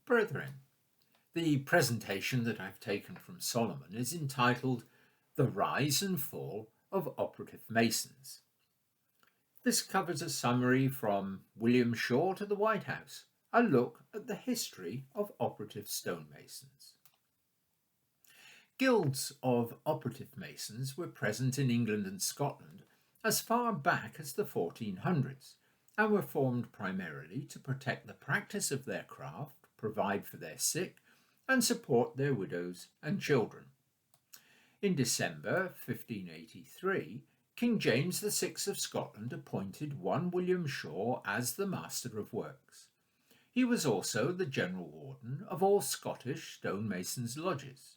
Brethren, the presentation that I've taken from Solomon is entitled The Rise and Fall of Operative Masons. This covers a summary from William Shaw to the White House, a look at the history of operative stonemasons. Guilds of operative masons were present in England and Scotland as far back as the 1400s and were formed primarily to protect the practice of their craft, provide for their sick, and support their widows and children. In December 1583, King James VI of Scotland appointed one William Shaw as the Master of Works. He was also the General Warden of all Scottish stonemasons' lodges.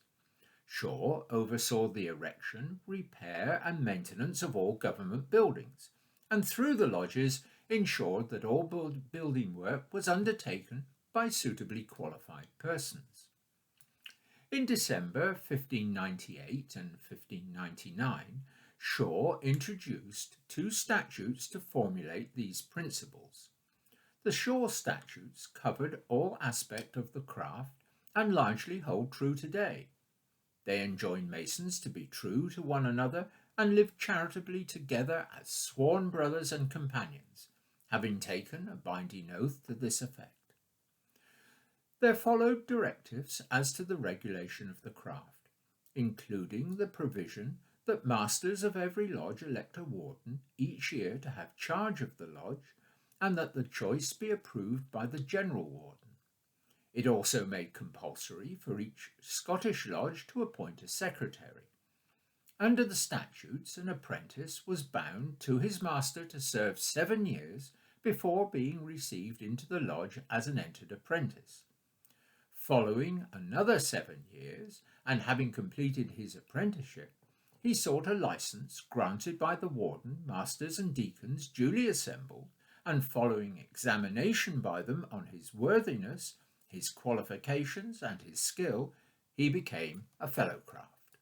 Shaw oversaw the erection, repair and maintenance of all government buildings, and through the lodges ensured that all building work was undertaken by suitably qualified persons. In December 1598 and 1599, Shaw introduced two statutes to formulate these principles. The Shaw statutes covered all aspects of the craft and largely hold true today. They enjoin masons to be true to one another and live charitably together as sworn brothers and companions, having taken a binding oath to this effect. There followed directives as to the regulation of the craft, including the provision that masters of every lodge elect a warden each year to have charge of the lodge, and that the choice be approved by the general warden. It also made compulsory for each Scottish lodge to appoint a secretary. Under the statutes, an apprentice was bound to his master to serve 7 years before being received into the lodge as an entered apprentice. Following another 7 years, and having completed his apprenticeship, he sought a licence granted by the warden, masters and deacons duly assembled, and following examination by them on his worthiness, his qualifications and his skill, he became a fellowcraft.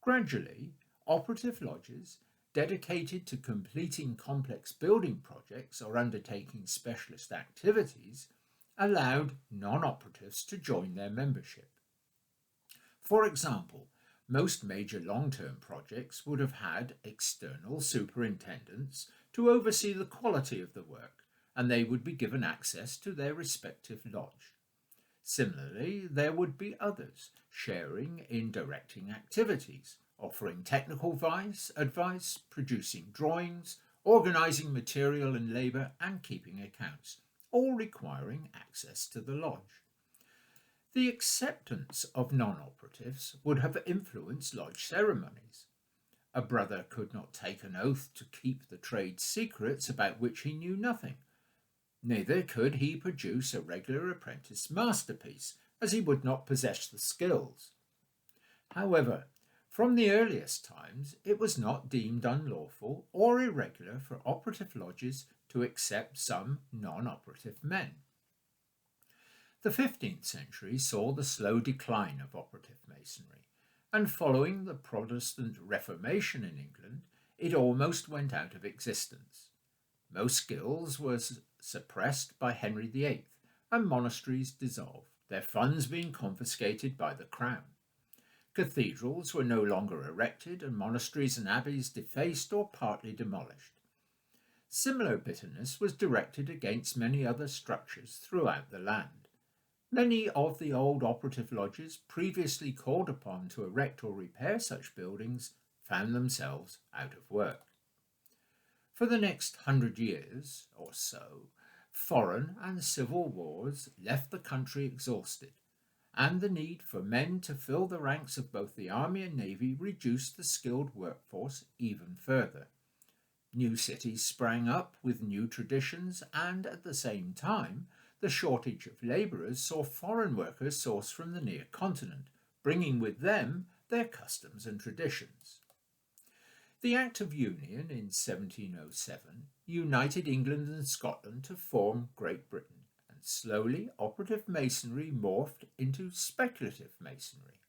Gradually, operative lodges dedicated to completing complex building projects or undertaking specialist activities allowed non-operatives to join their membership. For example, most major long-term projects would have had external superintendents to oversee the quality of the work, and they would be given access to their respective lodge. Similarly, there would be others sharing in directing activities, offering technical advice, producing drawings, organising material and labour, and keeping accounts, all requiring access to the lodge. The acceptance of non-operatives would have influenced lodge ceremonies. A brother could not take an oath to keep the trade secrets about which he knew nothing. Neither could he produce a regular apprentice masterpiece, as he would not possess the skills. However, from the earliest times, it was not deemed unlawful or irregular for operative lodges to accept some non-operative men. The 15th century saw the slow decline of operative masonry, and following the Protestant Reformation in England, it almost went out of existence. Most guilds were suppressed by Henry VIII, and monasteries dissolved, their funds being confiscated by the crown. Cathedrals were no longer erected, and monasteries and abbeys defaced or partly demolished. Similar bitterness was directed against many other structures throughout the land. Many of the old operative lodges previously called upon to erect or repair such buildings found themselves out of work. For the next 100 years or so, foreign and civil wars left the country exhausted, and the need for men to fill the ranks of both the army and navy reduced the skilled workforce even further. New cities sprang up with new traditions, and at the same time, the shortage of labourers saw foreign workers sourced from the near continent, bringing with them their customs and traditions. The Act of Union in 1707 united England and Scotland to form Great Britain, and slowly operative masonry morphed into speculative masonry.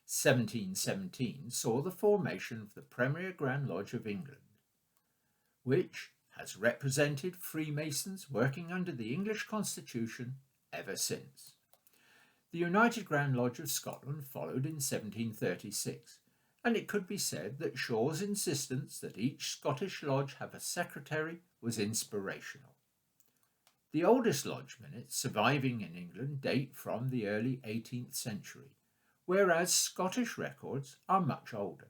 1717 saw the formation of the Premier Grand Lodge of England, which has represented Freemasons working under the English Constitution ever since. The United Grand Lodge of Scotland followed in 1736, and it could be said that Shaw's insistence that each Scottish lodge have a secretary was inspirational. The oldest lodge minutes surviving in England date from the early 18th century, whereas Scottish records are much older.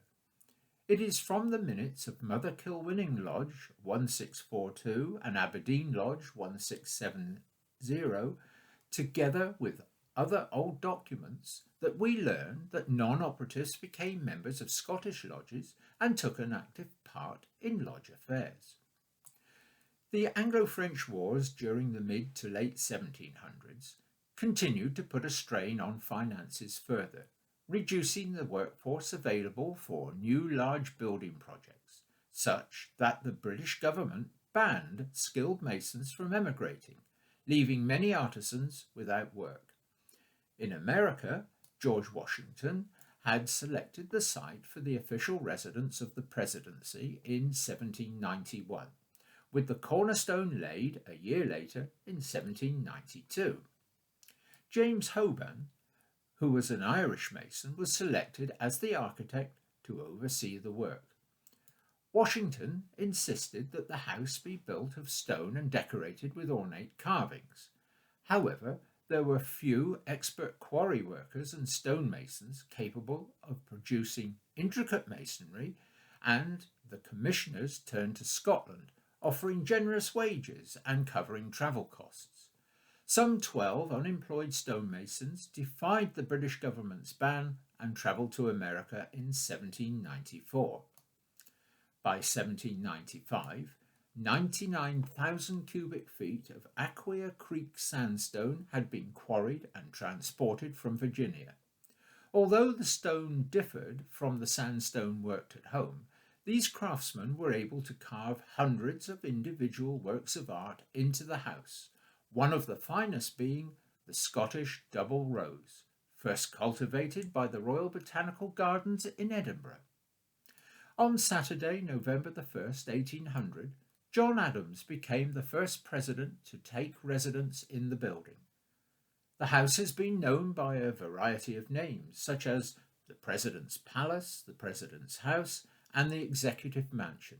It is from the minutes of Mother Kilwinning Lodge 1642 and Aberdeen Lodge 1670, together with other old documents, that we learn that non-operatives became members of Scottish lodges and took an active part in lodge affairs. The Anglo-French wars during the mid to late 1700s continued to put a strain on finances further, reducing the workforce available for new large building projects, such that the British government banned skilled masons from emigrating, leaving many artisans without work. In America, George Washington had selected the site for the official residence of the presidency in 1791, with the cornerstone laid a year later in 1792. James Hoban, who was an Irish mason, was selected as the architect to oversee the work. Washington insisted that the house be built of stone and decorated with ornate carvings. However, there were few expert quarry workers and stonemasons capable of producing intricate masonry, and the commissioners turned to Scotland, offering generous wages and covering travel costs. Some 12 unemployed stonemasons defied the British government's ban and travelled to America in 1794. By 1795, 99,000 cubic feet of Aquia Creek sandstone had been quarried and transported from Virginia. Although the stone differed from the sandstone worked at home, these craftsmen were able to carve hundreds of individual works of art into the house, one of the finest being the Scottish double rose, first cultivated by the Royal Botanical Gardens in Edinburgh. On Saturday, November the 1st, 1800, John Adams became the first president to take residence in the building. The house has been known by a variety of names, such as the President's Palace, the President's House, and the Executive Mansion.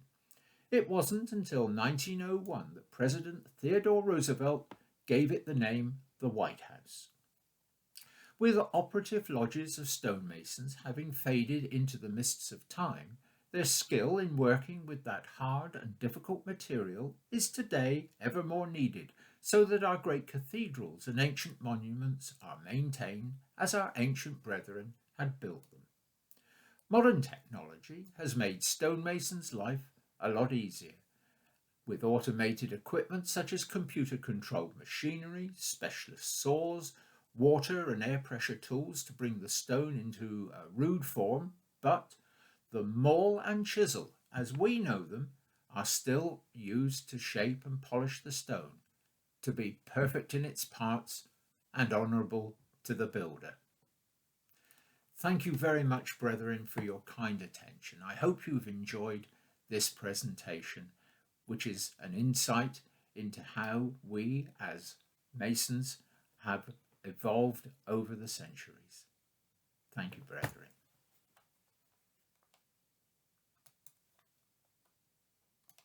It wasn't until 1901 that President Theodore Roosevelt gave it the name the White House. With operative lodges of stonemasons having faded into the mists of time, their skill in working with that hard and difficult material is today ever more needed, so that our great cathedrals and ancient monuments are maintained as our ancient brethren had built them. Modern technology has made stonemasons' life a lot easier, with automated equipment such as computer-controlled machinery, specialist saws, water and air pressure tools to bring the stone into a rude form, but the maul and chisel, as we know them, are still used to shape and polish the stone, to be perfect in its parts and honourable to the builder. Thank you very much, brethren, for your kind attention. I hope you've enjoyed this presentation, which is an insight into how we as Masons have evolved over the centuries. Thank you, brethren.